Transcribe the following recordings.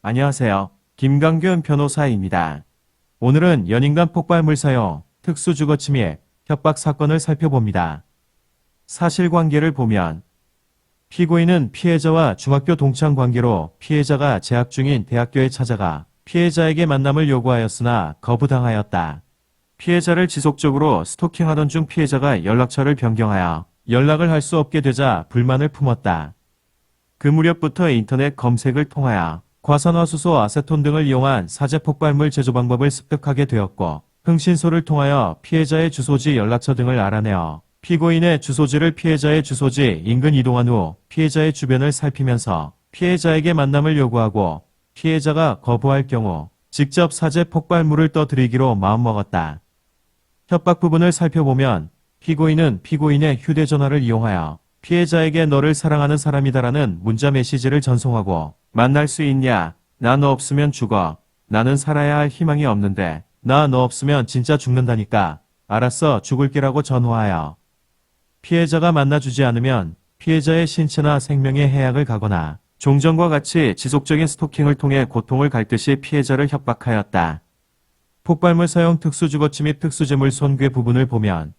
안녕하세요. 김강균 변호사입니다. 오늘은 연인간 폭발물 사용, 특수주거침입, 협박 사건을 살펴봅니다. 사실관계를 보면 피고인은 피해자와 중학교 동창 관계로 피해자가 재학 중인 대학교에 찾아가 피해자에게 만남을 요구하였으나 거부당하였다. 피해자를 지속적으로 스토킹하던 중 피해자가 연락처를 변경하여 연락을 할 수 없게 되자 불만을 품었다. 그 무렵부터 인터넷 검색을 통하여 과산화수소 아세톤 등을 이용한 사제 폭발물 제조 방법을 습득하게 되었고, 흥신소를 통하여 피해자의 주소지 연락처 등을 알아내어 피고인의 주소지를 피해자의 주소지 인근 이동한 후 피해자의 주변을 살피면서 피해자에게 만남을 요구하고 피해자가 거부할 경우 직접 사제 폭발물을 떠드리기로 마음먹었다. 협박 부분을 살펴보면 피고인은 피고인의 휴대전화를 이용하여 피해자에게 너를 사랑하는 사람이다라는 문자 메시지를 전송하고 만날 수 있냐? 나 너 없으면 죽어. 나는 살아야 할 희망이 없는데 나 너 없으면 진짜 죽는다니까. 알았어 죽을게라고 전화하여 피해자가 만나주지 않으면 피해자의 신체나 생명에 해악을 가거나 종전과 같이 지속적인 스토킹을 통해 고통을 갈 듯이 피해자를 협박하였다. 폭발물 사용 특수주거침입 특수재물 손괴 부분을 보면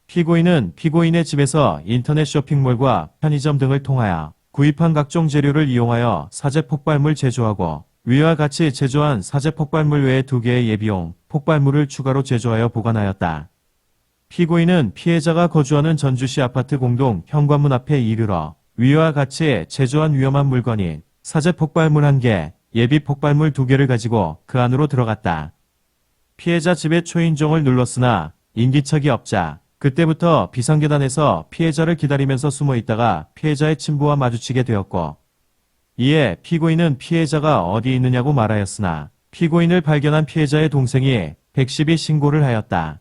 피고인은 피고인의 집에서 인터넷 쇼핑몰과 편의점 등을 통하여 구입한 각종 재료를 이용하여 사제 폭발물 제조하고 위와 같이 제조한 사제 폭발물 외에 2개의 예비용 폭발물을 추가로 제조하여 보관하였다. 피고인은 피해자가 거주하는 전주시 아파트 공동 현관문 앞에 이르러 위와 같이 제조한 위험한 물건인 사제 폭발물 1개, 예비 폭발물 2개를 가지고 그 안으로 들어갔다. 피해자 집의 초인종을 눌렀으나 인기척이 없자 그때부터 비상계단에서 피해자를 기다리면서 숨어 있다가 피해자의 친부와 마주치게 되었고, 이에 피고인은 피해자가 어디 있느냐고 말하였으나 피고인을 발견한 피해자의 동생이 112 신고를 하였다.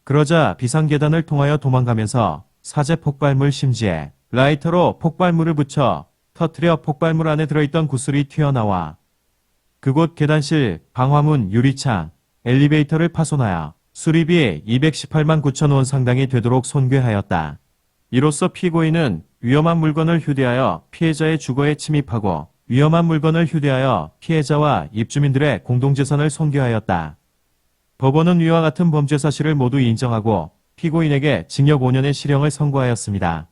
그러자 비상계단을 통하여 도망가면서 사제 폭발물 심지에 라이터로 폭발물을 붙여 터뜨려 폭발물 안에 들어있던 구슬이 튀어나와 그곳 계단실, 방화문, 유리창, 엘리베이터를 파손하여 수리비 218만 9천 원 상당이 되도록 손괴하였다. 이로써 피고인은 위험한 물건을 휴대하여 피해자의 주거에 침입하고 위험한 물건을 휴대하여 피해자와 입주민들의 공동재산을 손괴하였다. 법원은 위와 같은 범죄 사실을 모두 인정하고 피고인에게 징역 5년의 실형을 선고하였습니다.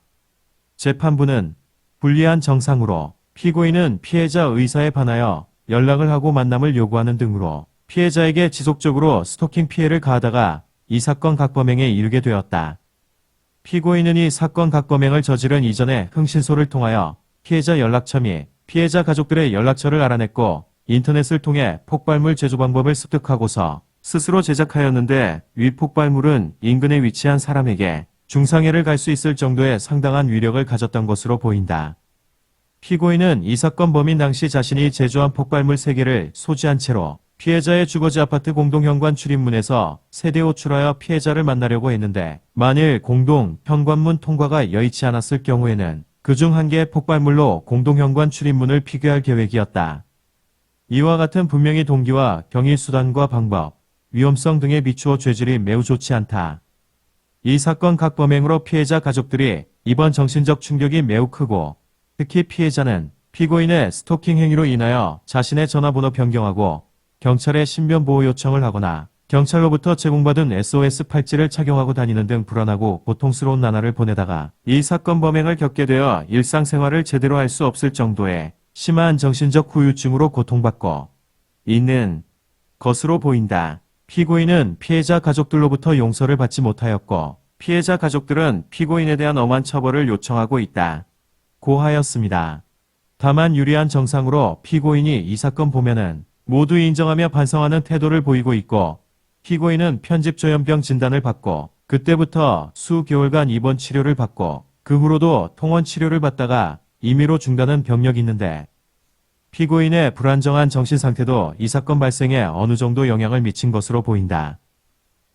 재판부는 불리한 정상으로 피고인은 피해자 의사에 반하여 연락을 하고 만남을 요구하는 등으로 피해자에게 지속적으로 스토킹 피해를 가하다가 이 사건 각범행에 이르게 되었다. 피고인은 이 사건 각범행을 저지른 이전에 흥신소를 통하여 피해자 연락처 및 피해자 가족들의 연락처를 알아냈고 인터넷을 통해 폭발물 제조 방법을 습득하고서 스스로 제작하였는데 위 폭발물은 인근에 위치한 사람에게 중상해를 갈 수 있을 정도의 상당한 위력을 가졌던 것으로 보인다. 피고인은 이 사건 범인 당시 자신이 제조한 폭발물 3개를 소지한 채로 피해자의 주거지 아파트 공동 현관 출입문에서 세대 호출하여 피해자를 만나려고 했는데 만일 공동 현관문 통과가 여의치 않았을 경우에는 그중 1개의 폭발물로 공동 현관 출입문을 피괴할 계획이었다. 이와 같은 분명히 동기와 경위 수단과 방법, 위험성 등에 비추어 죄질이 매우 좋지 않다. 이 사건 각범행으로 피해자 가족들이 이번 정신적 충격이 매우 크고 특히 피해자는 피고인의 스토킹 행위로 인하여 자신의 전화번호 변경하고 경찰에 신변보호 요청을 하거나 경찰로부터 제공받은 SOS 팔찌를 착용하고 다니는 등 불안하고 고통스러운 나날을 보내다가 이 사건 범행을 겪게 되어 일상생활을 제대로 할 수 없을 정도의 심한 정신적 후유증으로 고통받고 있는 것으로 보인다. 피고인은 피해자 가족들로부터 용서를 받지 못하였고 피해자 가족들은 피고인에 대한 엄한 처벌을 요청하고 있다. 고하였습니다. 다만 유리한 정상으로 피고인이 이 사건 보면은 모두 인정하며 반성하는 태도를 보이고 있고 피고인은 편집조현병 진단을 받고 그때부터 수개월간 입원 치료를 받고 그 후로도 통원 치료를 받다가 임의로 중단한 병력이 있는데 피고인의 불안정한 정신 상태도 이 사건 발생에 어느 정도 영향을 미친 것으로 보인다.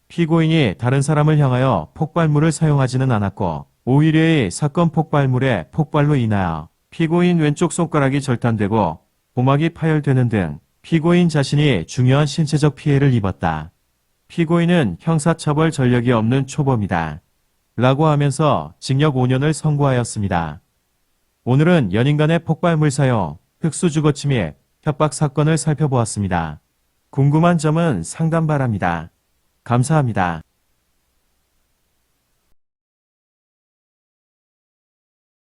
피고인이 다른 사람을 향하여 폭발물을 사용하지는 않았고 오히려 이 사건 폭발물의 폭발로 인하여 피고인 왼쪽 손가락이 절단되고 고막이 파열되는 등 피고인 자신이 중요한 신체적 피해를 입었다. 피고인은 형사처벌 전력이 없는 초범이다. 라고 하면서 징역 5년을 선고하였습니다. 오늘은 연인 간의 폭발물 사용, 특수주거침입, 협박 사건을 살펴보았습니다. 궁금한 점은 상담 바랍니다. 감사합니다.